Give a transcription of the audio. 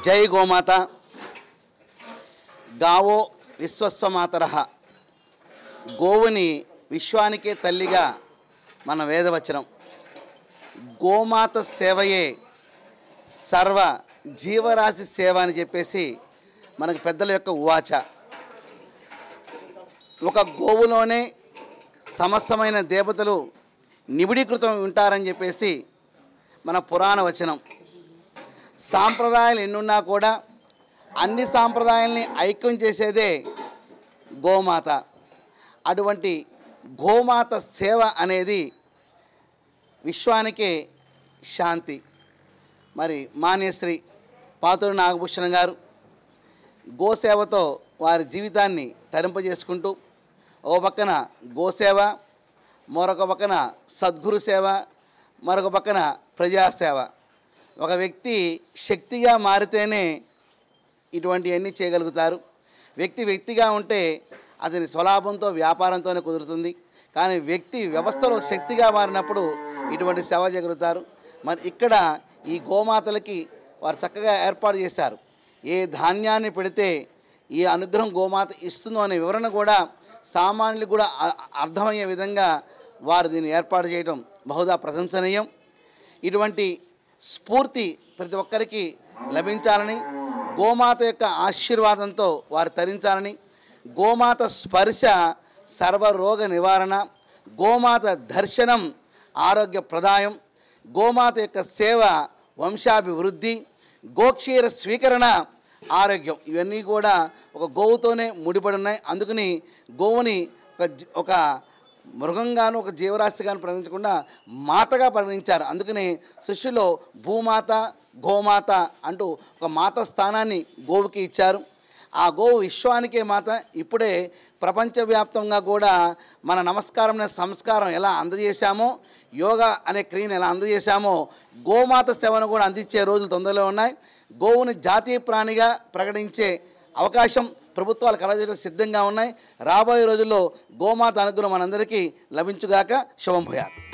జై గోమాత గావో విశ్వస్వమాతరః. గోవుని విశ్వానికే తల్లిగా మన వేదవచనం. గోమాత సేవయే సర్వ జీవరాశి సేవ అని చెప్పేసి మనకు పెద్దల యొక్క ఉవాచ. ఒక గోవులోనే సమస్తమైన దేవతలు నిబిడీకృతం ఉంటారని చెప్పేసి మన పురాణ వచనం. సాంప్రదాయాలు ఎన్నున్నా కూడా అన్ని సాంప్రదాయాల్ని ఐక్యం చేసేదే గోమాత. అటువంటి గోమాత సేవ అనేది విశ్వానికే శాంతి. మరి మాన్యశ్రీ పాతూరి నాగభూషణం గారు గోసేవతో వారి జీవితాన్ని తరింపజేసుకుంటూ ఓ పక్కన గోసేవ, మరొక పక్కన సద్గురు సేవ, మరొక పక్కన ప్రజాసేవ. ఒక వ్యక్తి శక్తిగా మారితేనే ఇటువంటివన్నీ చేయగలుగుతారు. వ్యక్తిగా ఉంటే అతని స్వలాభంతో వ్యాపారంతోనే కుదురుతుంది. కానీ వ్యక్తి వ్యవస్థలో శక్తిగా మారినప్పుడు ఇటువంటి సేవ చేయగలుగుతారు. మరి ఇక్కడ ఈ గోమాతలకి వారు చక్కగా ఏర్పాటు చేశారు. ఏ ధాన్యాన్ని పెడితే ఈ అనుగ్రహం గోమాత ఇస్తుందో అనే వివరణ కూడా సామాన్యులకు కూడా అర్థమయ్యే విధంగా వారు దీన్ని ఏర్పాటు చేయడం బహుదా ప్రశంసనీయం. ఇటువంటి స్ఫూర్తి ప్రతి ఒక్కరికి లభించాలని, గోమాత యొక్క ఆశీర్వాదంతో వారు తరించాలని, గోమాత స్పర్శ సర్వరోగ నివారణ, గోమాత దర్శనం ఆరోగ్యప్రదాయం, గోమాత యొక్క సేవ వంశాభివృద్ధి, గోక్షీర స్వీకరణ ఆరోగ్యం. ఇవన్నీ కూడా ఒక గోవుతోనే ముడిపడి ఉన్నాయి. అందుకని గోవుని ఒక మృగంగాను ఒక జీవరాశిగాను పరిగణించకుండా మాతగా పరిగణించారు. అందుకని సృష్టిలో భూమాత గోమాత అంటూ ఒక మాత స్థానాన్ని గోవుకి ఇచ్చారు. ఆ గోవు విశ్వానికే మాత. ఇప్పుడే ప్రపంచవ్యాప్తంగా కూడా మన నమస్కారం అనే సంస్కారం ఎలా అందజేశామో, యోగా అనే క్రియను ఎలా అందజేశామో, గోమాత సేవను కూడా అందించే రోజులు తొందరలో ఉన్నాయి. గోవుని జాతీయ ప్రాణిగా ప్రకటించే అవకాశం ప్రభుత్వాలు కలగజేయడం సిద్ధంగా ఉన్నాయి. రాబోయే రోజుల్లో గోమాత అనుగ్రహం మనందరికీ లభించుగాక. శుభం భూయాత్.